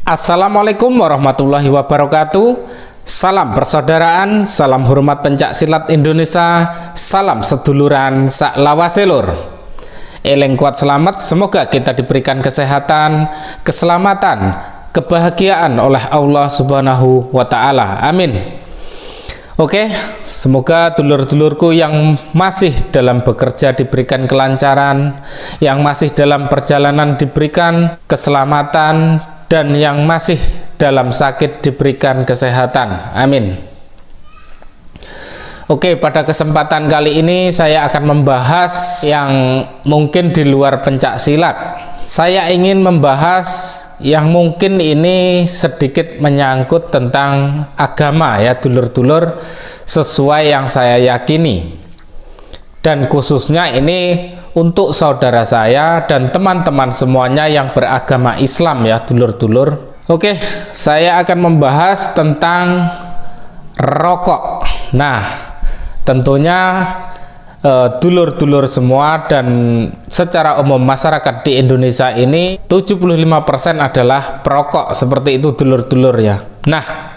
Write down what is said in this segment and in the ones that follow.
Assalamualaikum warahmatullahi wabarakatuh. Salam persaudaraan, salam hormat pencak silat Indonesia, salam seduluran sak lawaselur. Eleng kuat selamat, semoga kita diberikan kesehatan, keselamatan, kebahagiaan oleh Allah Subhanahu wa Ta'ala. Amin. Oke, semoga dulur-dulurku yang masih dalam bekerja diberikan kelancaran, yang masih dalam perjalanan diberikan keselamatan, dan yang masih dalam sakit diberikan kesehatan. Amin. Oke, pada kesempatan kali ini saya akan membahas yang mungkin di luar pencak silat. Saya ingin membahas yang mungkin ini sedikit menyangkut tentang agama ya dulur-dulur, sesuai yang saya yakini. Dan khususnya ini untuk saudara saya dan teman-teman semuanya yang beragama Islam ya dulur-dulur. Oke, saya akan membahas tentang rokok. Nah, tentunya dulur-dulur semua dan secara umum masyarakat di Indonesia ini 75% adalah perokok, seperti itu dulur-dulur ya. Nah,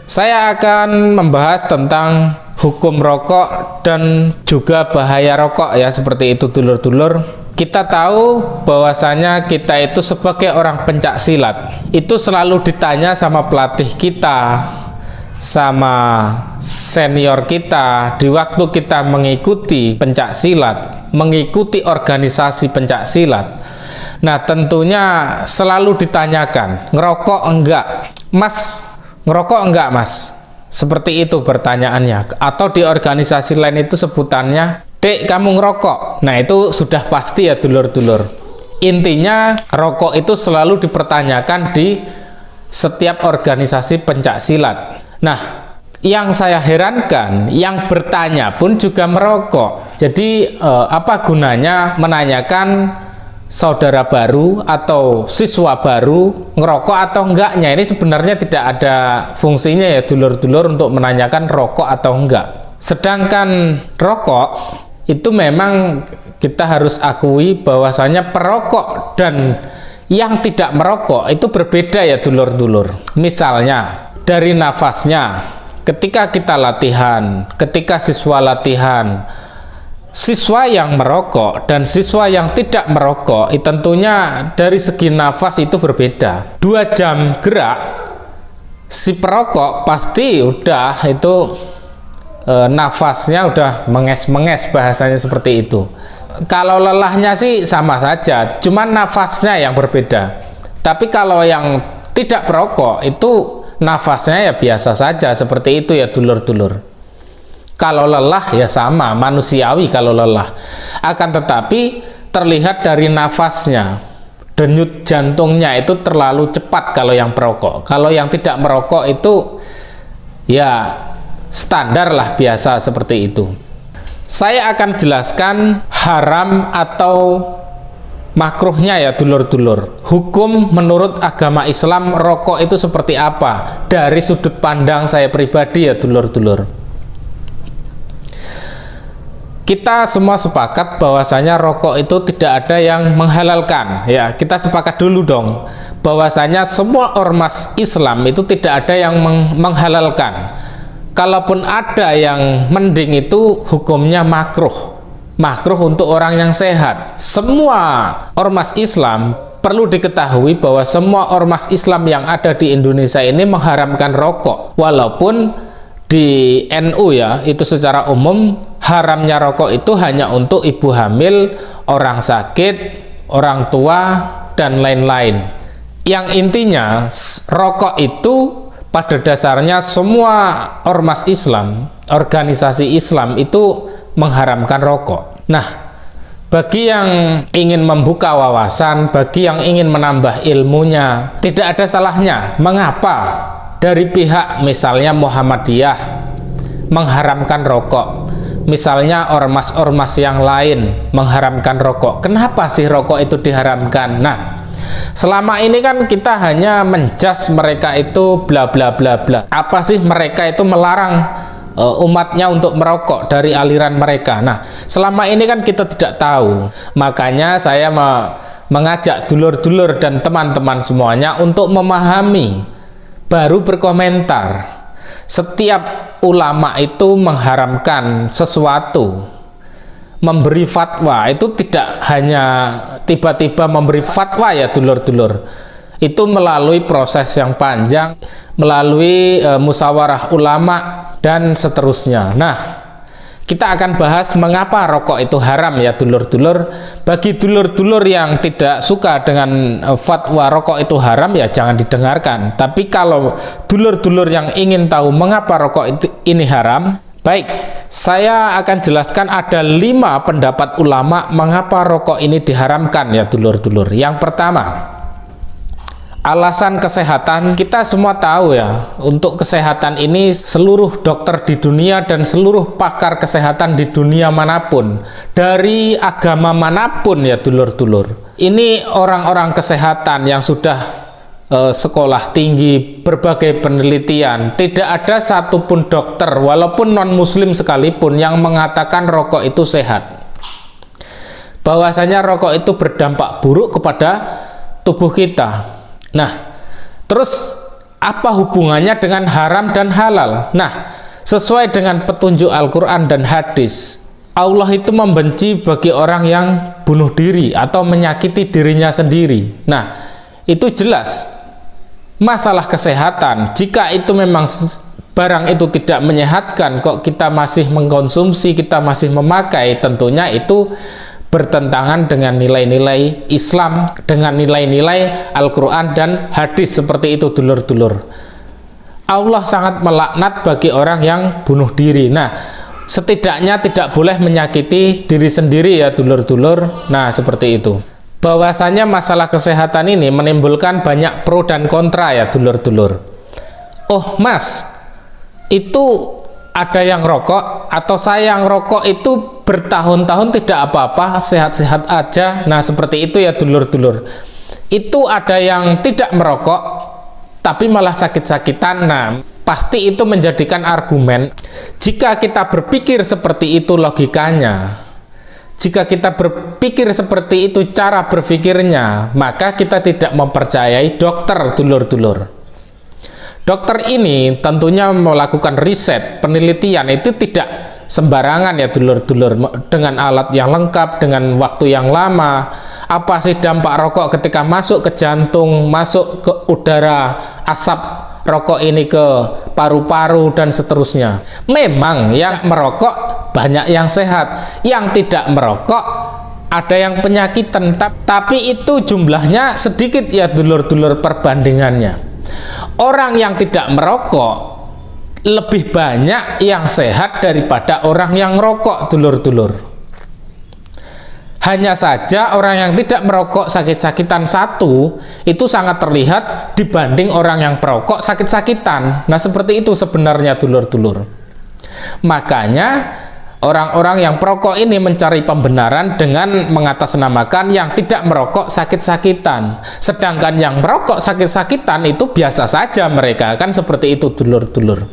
saya akan membahas tentang hukum rokok dan juga bahaya rokok ya, seperti itu dulur-dulur. Kita tahu bahwasanya kita itu sebagai orang pencak silat itu selalu ditanya sama pelatih kita, sama senior kita di waktu kita mengikuti pencak silat, mengikuti organisasi pencak silat. Nah, tentunya selalu ditanyakan, ngerokok enggak? Mas, ngerokok enggak mas? Seperti itu pertanyaannya. Atau di organisasi lain itu sebutannya, Dek kamu ngerokok. Nah, itu sudah pasti ya dulur-dulur. Intinya rokok itu selalu dipertanyakan di setiap organisasi pencak silat. Nah, yang saya herankan, yang bertanya pun juga merokok. Jadi apa gunanya menanyakan saudara baru atau siswa baru ngerokok atau enggaknya? Ini sebenarnya tidak ada fungsinya ya dulur-dulur untuk menanyakan rokok atau enggak. Sedangkan rokok itu memang kita harus akui bahwasanya perokok dan yang tidak merokok itu berbeda ya dulur-dulur. Misalnya dari nafasnya, ketika kita latihan, ketika siswa latihan, siswa yang merokok dan siswa yang tidak merokok itu tentunya dari segi nafas itu berbeda. 2 jam gerak, si perokok pasti udah itu nafasnya udah menges-menges, bahasanya seperti itu. Kalau lelahnya sih sama saja, cuman nafasnya yang berbeda. Tapi kalau yang tidak perokok itu nafasnya ya biasa saja, seperti itu ya dulur-dulur. Kalau lelah ya sama, manusiawi kalau lelah. Akan tetapi terlihat dari nafasnya, denyut jantungnya itu terlalu cepat kalau yang perokok. Kalau yang tidak merokok itu ya standar lah, biasa seperti itu. Saya akan jelaskan haram atau makruhnya ya dulur-dulur. Hukum menurut agama Islam rokok itu seperti apa dari sudut pandang saya pribadi ya dulur-dulur. Kita semua sepakat bahwasanya rokok itu tidak ada yang menghalalkan ya. Kita sepakat dulu dong bahwasanya semua ormas Islam itu tidak ada yang menghalalkan. Kalaupun ada yang mending itu hukumnya makruh. Makruh untuk orang yang sehat. Semua ormas Islam perlu diketahui bahwa semua ormas Islam yang ada di Indonesia ini mengharamkan rokok. Walaupun di NU ya, itu secara umum haramnya rokok itu hanya untuk ibu hamil, orang sakit, orang tua, dan lain-lain. Yang intinya rokok itu pada dasarnya semua ormas Islam, organisasi Islam itu mengharamkan rokok. Nah, bagi yang ingin membuka wawasan, bagi yang ingin menambah ilmunya, tidak ada salahnya. Mengapa dari pihak misalnya Muhammadiyah mengharamkan rokok? Misalnya ormas-ormas yang lain mengharamkan rokok. Kenapa sih rokok itu diharamkan? Nah, selama ini kan kita hanya menjas mereka itu bla bla bla bla. Apa sih mereka itu melarang umatnya untuk merokok dari aliran mereka? Nah, selama ini kan kita tidak tahu. Makanya saya mengajak dulur-dulur dan teman-teman semuanya untuk memahami, baru berkomentar. Setiap ulama itu mengharamkan sesuatu, memberi fatwa, itu tidak hanya tiba-tiba memberi fatwa ya dulur-dulur. Itu melalui proses yang panjang, melalui musyawarah ulama dan seterusnya. Nah, kita akan bahas mengapa rokok itu haram ya dulur-dulur. Bagi dulur-dulur yang tidak suka dengan fatwa rokok itu haram ya jangan didengarkan. Tapi kalau dulur-dulur yang ingin tahu mengapa rokok ini haram, baik, saya akan jelaskan ada 5 pendapat ulama mengapa rokok ini diharamkan ya dulur-dulur. Yang pertama, alasan kesehatan. Kita semua tahu ya, untuk kesehatan ini seluruh dokter di dunia dan seluruh pakar kesehatan di dunia manapun, dari agama manapun ya dulur-dulur, ini orang-orang kesehatan yang sudah sekolah tinggi, berbagai penelitian, tidak ada satupun dokter walaupun non muslim sekalipun yang mengatakan rokok itu sehat, bahwasanya rokok itu berdampak buruk kepada tubuh kita. Nah, terus apa hubungannya dengan haram dan halal? Nah, sesuai dengan petunjuk Al-Quran dan hadis, Allah itu membenci bagi orang yang bunuh diri atau menyakiti dirinya sendiri. Nah, itu jelas masalah kesehatan. Jika itu memang barang itu tidak menyehatkan, kok kita masih mengkonsumsi, kita masih memakai, tentunya itu bertentangan dengan nilai-nilai Islam, dengan nilai-nilai Al-Quran dan hadis seperti itu dulur-dulur. Allah sangat melaknat bagi orang yang bunuh diri. Nah, setidaknya tidak boleh menyakiti diri sendiri ya dulur-dulur. Nah, seperti itu. Bahwasanya masalah kesehatan ini menimbulkan banyak pro dan kontra ya dulur-dulur. Oh mas, itu ada yang rokok atau saya yang rokok itu bertahun-tahun tidak apa-apa, sehat-sehat aja. Nah, seperti itu ya dulur-dulur. Itu ada yang tidak merokok tapi malah sakit-sakitan. Nah, pasti itu menjadikan argumen. Jika kita berpikir seperti itu logikanya, jika kita berpikir seperti itu cara berpikirnya, maka kita tidak mempercayai dokter dulur-dulur. Dokter ini tentunya melakukan riset, penelitian itu tidak sembarangan ya dulur-dulur, dengan alat yang lengkap, dengan waktu yang lama. Apa sih dampak rokok ketika masuk ke jantung, masuk ke udara, asap rokok ini ke paru-paru dan seterusnya. Memang yang merokok banyak yang sehat, yang tidak merokok ada yang penyakitan, tapi itu jumlahnya sedikit ya dulur-dulur perbandingannya. Orang yang tidak merokok lebih banyak yang sehat daripada orang yang merokok dulur-dulur. Hanya saja orang yang tidak merokok sakit-sakitan satu itu sangat terlihat dibanding orang yang perokok sakit-sakitan. Nah, seperti itu sebenarnya dulur-dulur. Makanya orang-orang yang perokok ini mencari pembenaran dengan mengatasnamakan yang tidak merokok sakit-sakitan. Sedangkan yang merokok sakit-sakitan itu biasa saja mereka, kan seperti itu dulur-dulur.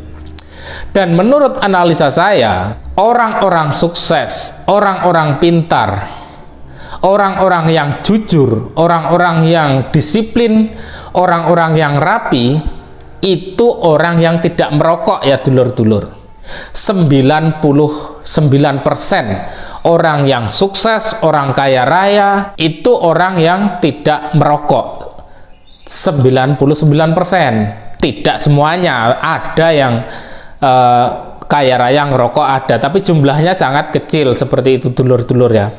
Dan menurut analisa saya, orang-orang sukses, orang-orang pintar, orang-orang yang jujur, orang-orang yang disiplin, orang-orang yang rapi, itu orang yang tidak merokok ya dulur-dulur. 99% orang yang sukses, orang kaya raya itu orang yang tidak merokok. 99%. Tidak semuanya, ada yang kaya raya ngerokok ada, tapi jumlahnya sangat kecil seperti itu dulur-dulur ya.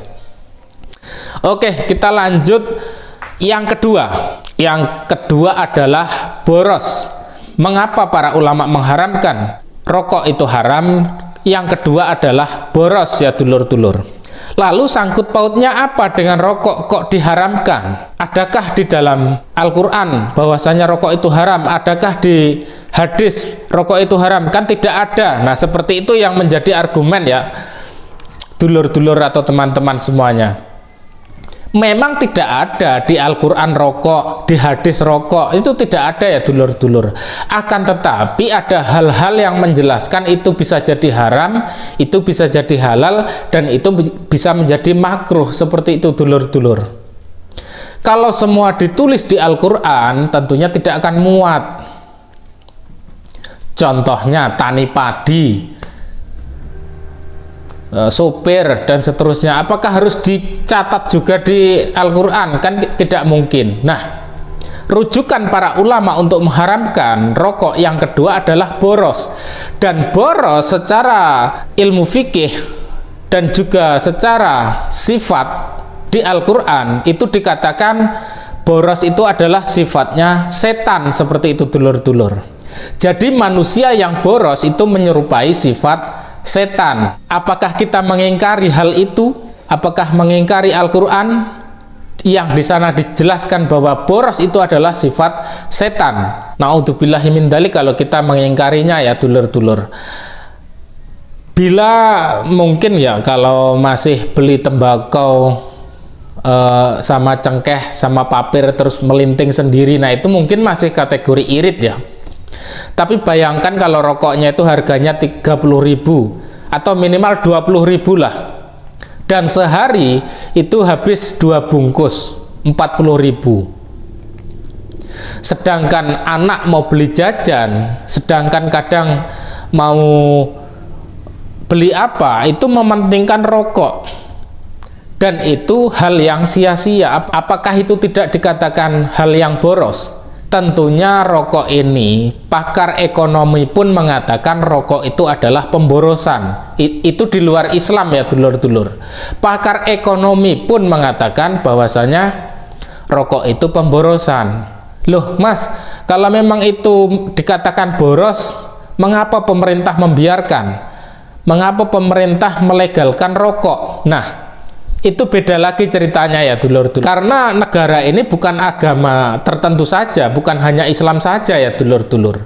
Oke, kita lanjut. Yang kedua adalah boros. Mengapa para ulama mengharamkan rokok itu haram? Yang kedua adalah boros ya dulur-dulur. Lalu sangkut pautnya apa dengan rokok kok diharamkan? Adakah di dalam Al-Quran bahwasanya rokok itu haram? Adakah di hadis rokok itu haram? Kan tidak ada. Nah, seperti itu yang menjadi argumen ya dulur-dulur atau teman-teman semuanya. Memang tidak ada di Al-Quran rokok, di hadis rokok, itu tidak ada ya dulur-dulur. Akan tetapi ada hal-hal yang menjelaskan itu bisa jadi haram, itu bisa jadi halal, dan itu bisa menjadi makruh, seperti itu dulur-dulur. Kalau semua ditulis di Al-Quran, tentunya tidak akan muat. Contohnya tani padi, sopir, dan seterusnya. Apakah harus dicatat juga di Al-Quran? Kan tidak mungkin. Nah, rujukan para ulama untuk mengharamkan rokok yang kedua adalah boros. Dan boros secara ilmu fikih dan juga secara sifat di Al-Quran itu dikatakan boros itu adalah sifatnya setan, seperti itu dulur-dulur. Jadi manusia yang boros itu menyerupai sifat setan. Apakah kita mengingkari hal itu? Apakah mengingkari Al-Quran yang di sana dijelaskan bahwa boros itu adalah sifat setan? Na'udzubillahi min dzalik kalau kita mengingkarinya ya dulur-dulur. Bila mungkin ya kalau masih beli tembakau sama cengkeh sama papir terus melinting sendiri, nah itu mungkin masih kategori irit ya. Tapi bayangkan kalau rokoknya itu harganya 30.000 atau minimal 20.000 lah, dan sehari itu habis 2 bungkus 40.000. Sedangkan anak mau beli jajan, sedangkan kadang mau beli apa itu mementingkan rokok, dan itu hal yang sia-sia. Apakah itu tidak dikatakan hal yang boros? Tentunya rokok ini, pakar ekonomi pun mengatakan rokok itu adalah pemborosan. Itu di luar Islam ya dulur-dulur. Pakar ekonomi pun mengatakan bahwasanya rokok itu pemborosan. Loh mas, kalau memang itu dikatakan boros, mengapa pemerintah membiarkan? Mengapa pemerintah melegalkan rokok? Nah, itu beda lagi ceritanya ya dulur-dulur. Karena negara ini bukan agama tertentu saja, bukan hanya Islam saja ya dulur-dulur.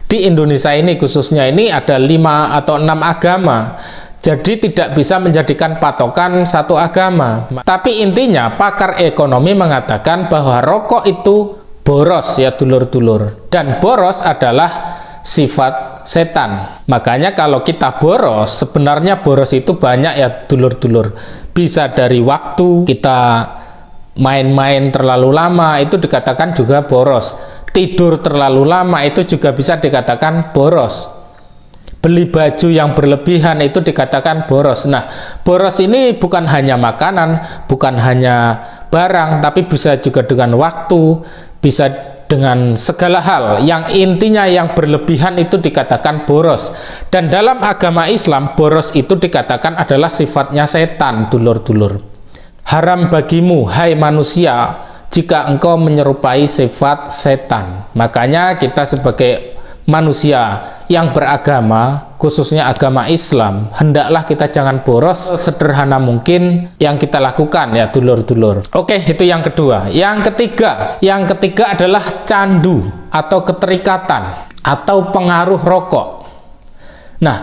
Di Indonesia ini khususnya ini ada 5 atau 6 agama. Jadi tidak bisa menjadikan patokan satu agama. Tapi intinya pakar ekonomi mengatakan bahwa rokok itu boros ya dulur-dulur. Dan boros adalah sifat setan. Makanya kalau kita boros, sebenarnya boros itu banyak ya dulur-dulur. Bisa dari waktu kita main-main terlalu lama, itu dikatakan juga boros. Tidur terlalu lama itu juga bisa dikatakan boros. Beli baju yang berlebihan itu dikatakan boros. Nah, boros ini bukan hanya makanan, bukan hanya barang, tapi bisa juga dengan waktu, bisa dengan segala hal. Yang intinya yang berlebihan itu dikatakan boros. Dan dalam agama Islam, boros itu dikatakan adalah sifatnya setan, dulur-dulur. Haram bagimu, hai manusia, jika engkau menyerupai sifat setan. Makanya kita sebagai manusia yang beragama, khususnya agama Islam, hendaklah kita jangan boros, sederhana mungkin yang kita lakukan ya dulur-dulur. Oke, itu yang kedua. Yang ketiga adalah candu atau keterikatan atau pengaruh rokok. Nah,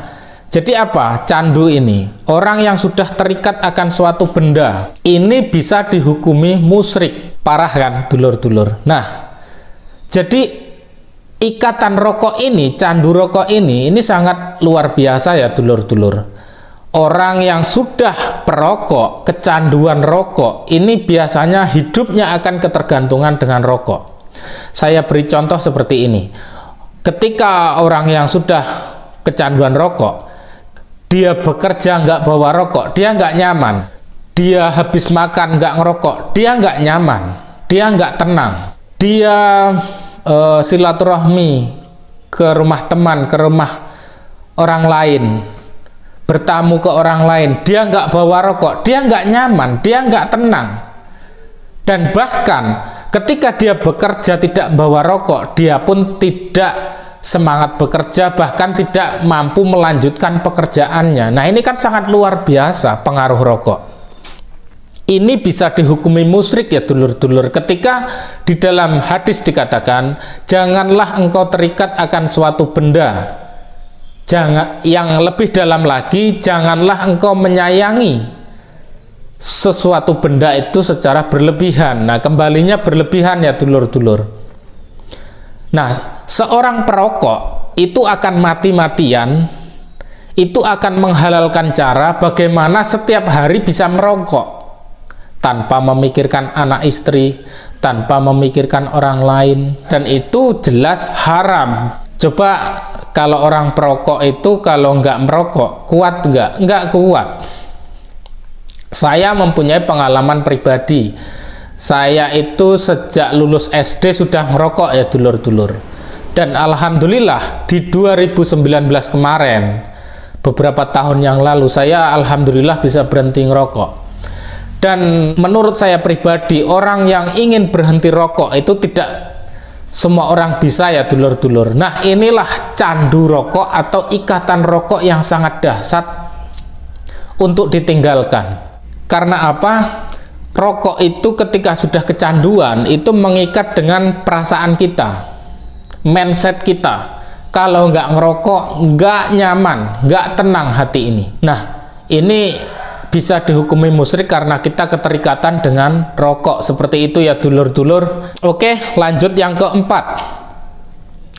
jadi apa candu ini? Orang yang sudah terikat akan suatu benda ini bisa dihukumi musyrik. Parah kan dulur-dulur. Nah, jadi ikatan rokok ini, candu rokok ini sangat luar biasa ya dulur-dulur. Orang yang sudah perokok, kecanduan rokok, ini biasanya hidupnya akan ketergantungan dengan rokok. Saya beri contoh seperti ini. Ketika orang yang sudah kecanduan rokok, dia bekerja nggak bawa rokok, dia nggak nyaman. Dia habis makan nggak ngerokok, dia nggak nyaman, dia nggak tenang. Dia silaturahmi ke rumah teman, ke rumah orang lain, bertamu ke orang lain, dia nggak bawa rokok, dia nggak nyaman, dia nggak tenang. Dan bahkan ketika dia bekerja tidak bawa rokok, dia pun tidak semangat bekerja, bahkan tidak mampu melanjutkan pekerjaannya. Nah, ini kan sangat luar biasa pengaruh rokok. Ini bisa dihukumi musyrik ya dulur-dulur, ketika di dalam hadis dikatakan janganlah engkau terikat akan suatu benda. Jangan, yang lebih dalam lagi, janganlah engkau menyayangi sesuatu benda itu secara berlebihan. Nah, kembalinya berlebihan ya dulur-dulur. Nah, seorang perokok itu akan mati-matian, itu akan menghalalkan cara bagaimana setiap hari bisa merokok. tanpa memikirkan anak istri, tanpa memikirkan orang lain, dan itu jelas haram. Coba kalau orang perokok itu kalau nggak merokok, kuat nggak? Nggak kuat. Saya mempunyai pengalaman pribadi. Saya itu sejak lulus SD sudah ngerokok ya dulur-dulur. Dan alhamdulillah di 2019 kemarin, beberapa tahun yang lalu, saya alhamdulillah bisa berhenti ngerokok. Dan menurut saya pribadi, orang yang ingin berhenti rokok itu tidak semua orang bisa ya dulur-dulur. Nah, inilah candu rokok atau ikatan rokok yang sangat dahsyat untuk ditinggalkan. Karena apa? Rokok itu ketika sudah kecanduan itu mengikat dengan perasaan kita, mindset kita. Kalau nggak ngerokok, nggak nyaman, nggak tenang hati ini. Nah, ini bisa dihukumi musyrik karena kita keterikatan dengan rokok. Seperti itu ya dulur-dulur. Oke, lanjut yang keempat.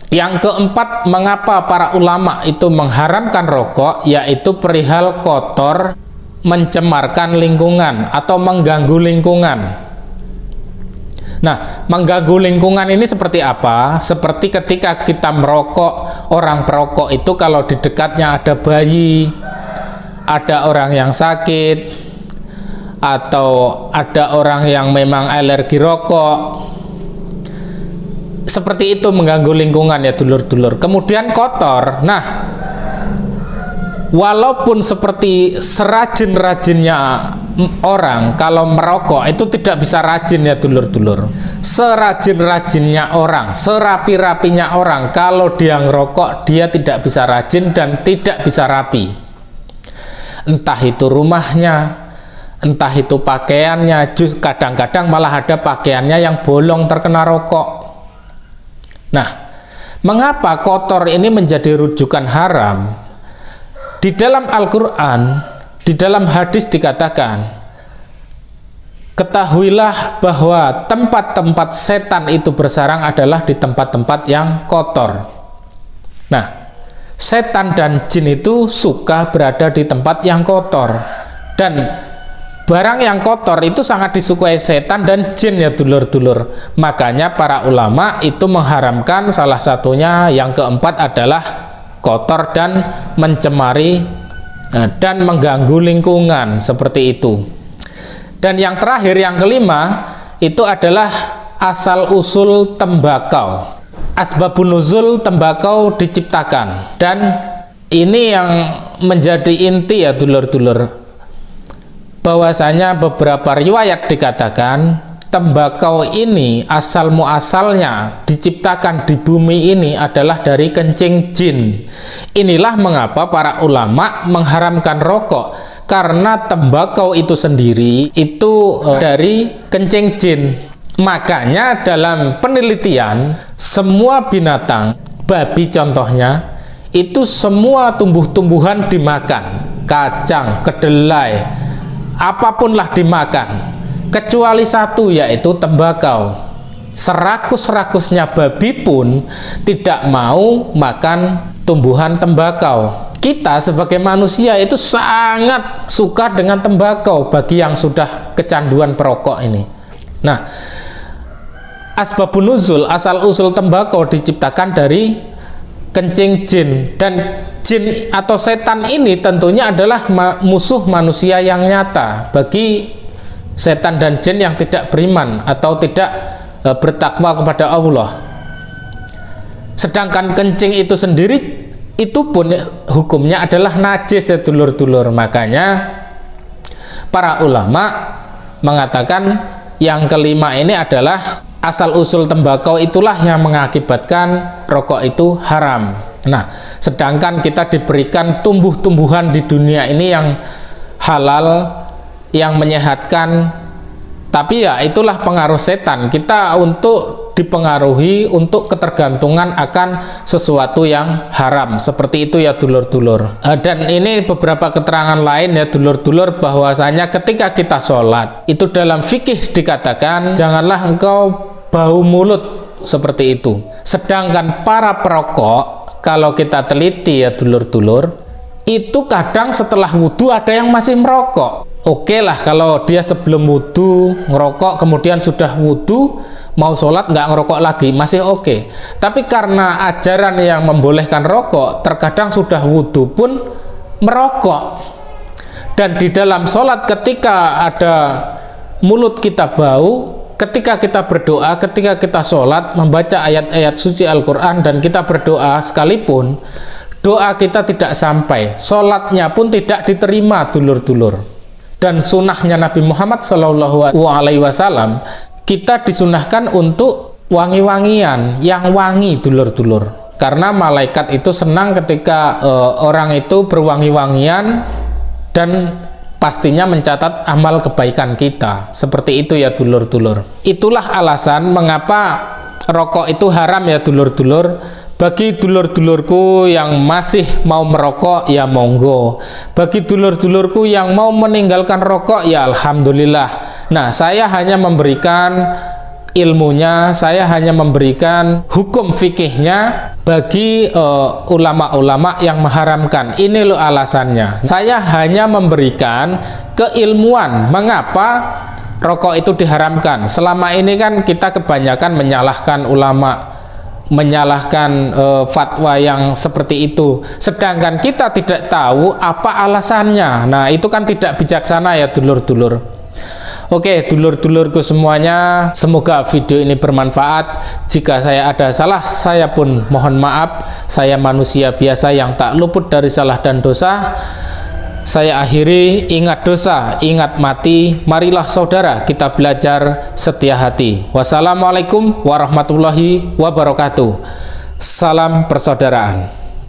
Yang keempat, mengapa para ulama itu mengharamkan rokok, yaitu perihal kotor, mencemarkan lingkungan atau mengganggu lingkungan. Nah, mengganggu lingkungan ini seperti apa? Seperti ketika kita merokok, orang perokok itu kalau di dekatnya ada bayi, ada orang yang sakit, atau ada orang yang memang alergi rokok, seperti itu mengganggu lingkungan ya dulur-dulur. Kemudian kotor. Nah, walaupun seperti serajin-rajinnya orang, kalau merokok itu tidak bisa rajin ya dulur-dulur. Serajin-rajinnya orang, serapi-rapinya orang, kalau dia ngerokok dia tidak bisa rajin dan tidak bisa rapi. Entah itu rumahnya, entah itu pakaiannya, kadang-kadang malah ada pakaiannya yang bolong terkena rokok. Nah, mengapa kotor ini menjadi rujukan haram? Di dalam Al-Quran, di dalam hadis dikatakan, ketahuilah bahwa tempat-tempat setan itu bersarang adalah di tempat-tempat yang kotor. Nah, setan dan jin itu suka berada di tempat yang kotor, dan barang yang kotor itu sangat disukai setan dan jin ya dulur-dulur. Makanya para ulama itu mengharamkan, salah satunya yang keempat adalah kotor dan mencemari dan mengganggu lingkungan, seperti itu. Dan yang terakhir, yang kelima, itu adalah asal usul tembakau. Asbabun nuzul tembakau diciptakan, dan ini yang menjadi inti ya dulur-dulur, bahwasanya beberapa riwayat dikatakan tembakau ini asal muasalnya diciptakan di bumi ini adalah dari kencing jin. Inilah mengapa para ulama mengharamkan rokok, karena tembakau itu sendiri itu dari kencing jin. Makanya dalam penelitian, semua binatang, babi contohnya, itu semua tumbuh-tumbuhan dimakan, kacang, kedelai, apapunlah dimakan, kecuali satu, yaitu tembakau. Serakus-rakusnya babi pun tidak mau makan tumbuhan tembakau. Kita sebagai manusia itu sangat suka dengan tembakau bagi yang sudah kecanduan perokok ini. Nah, asbabun nuzul, asal usul tembakau diciptakan dari kencing jin, dan jin atau setan ini tentunya adalah musuh manusia yang nyata bagi setan dan jin yang tidak beriman atau tidak bertakwa kepada Allah. Sedangkan kencing itu sendiri itu pun hukumnya adalah najis ya dulur-dulur. Makanya para ulama mengatakan yang kelima ini adalah asal usul tembakau itulah yang mengakibatkan rokok itu haram. Nah, sedangkan kita diberikan tumbuh-tumbuhan di dunia ini yang halal, yang menyehatkan, tapi ya itulah pengaruh setan kita untuk dipengaruhi, untuk ketergantungan akan sesuatu yang haram, seperti itu ya dulur-dulur. Dan ini beberapa keterangan lain ya dulur-dulur, bahwasanya ketika kita sholat itu dalam fikih dikatakan janganlah engkau bau mulut, seperti itu. Sedangkan para perokok, kalau kita teliti ya dulur-dulur, itu kadang setelah wudhu ada yang masih merokok. Oke lah kalau dia sebelum wudhu ngerokok, kemudian sudah wudhu mau sholat nggak ngerokok lagi, masih oke. Tapi karena ajaran yang membolehkan rokok, terkadang sudah wudhu pun merokok. Dan di dalam sholat ketika ada mulut kita bau, ketika kita berdoa, ketika kita sholat membaca ayat-ayat suci Al-Quran dan kita berdoa sekalipun, doa kita tidak sampai, sholatnya pun tidak diterima, dulur-dulur. Dan sunnahnya Nabi Muhammad SAW, kita disunahkan untuk wangi-wangian, yang wangi, dulur-dulur. Karena malaikat itu senang ketika orang itu berwangi-wangian dan pastinya mencatat amal kebaikan kita. Seperti itu ya dulur-dulur. Itulah alasan mengapa rokok itu haram ya dulur-dulur. Bagi dulur-dulurku yang masih mau merokok, ya monggo. Bagi dulur-dulurku yang mau meninggalkan rokok, ya alhamdulillah. Nah, saya hanya memberikan ilmunya, saya hanya memberikan hukum fikihnya bagi ulama-ulama yang mengharamkan. Ini loh alasannya. Saya hanya memberikan keilmuan mengapa rokok itu diharamkan. Selama ini kan kita kebanyakan menyalahkan ulama, menyalahkan fatwa yang seperti itu, sedangkan kita tidak tahu apa alasannya. Nah, itu kan tidak bijaksana ya dulur-dulur. Oke, dulur-dulurku semuanya, semoga video ini bermanfaat. Jika saya ada salah, saya pun mohon maaf. Saya manusia biasa yang tak luput dari salah dan dosa. Saya akhiri, ingat dosa, ingat mati. Marilah saudara kita belajar setia hati. Wassalamualaikum warahmatullahi wabarakatuh. Salam persaudaraan.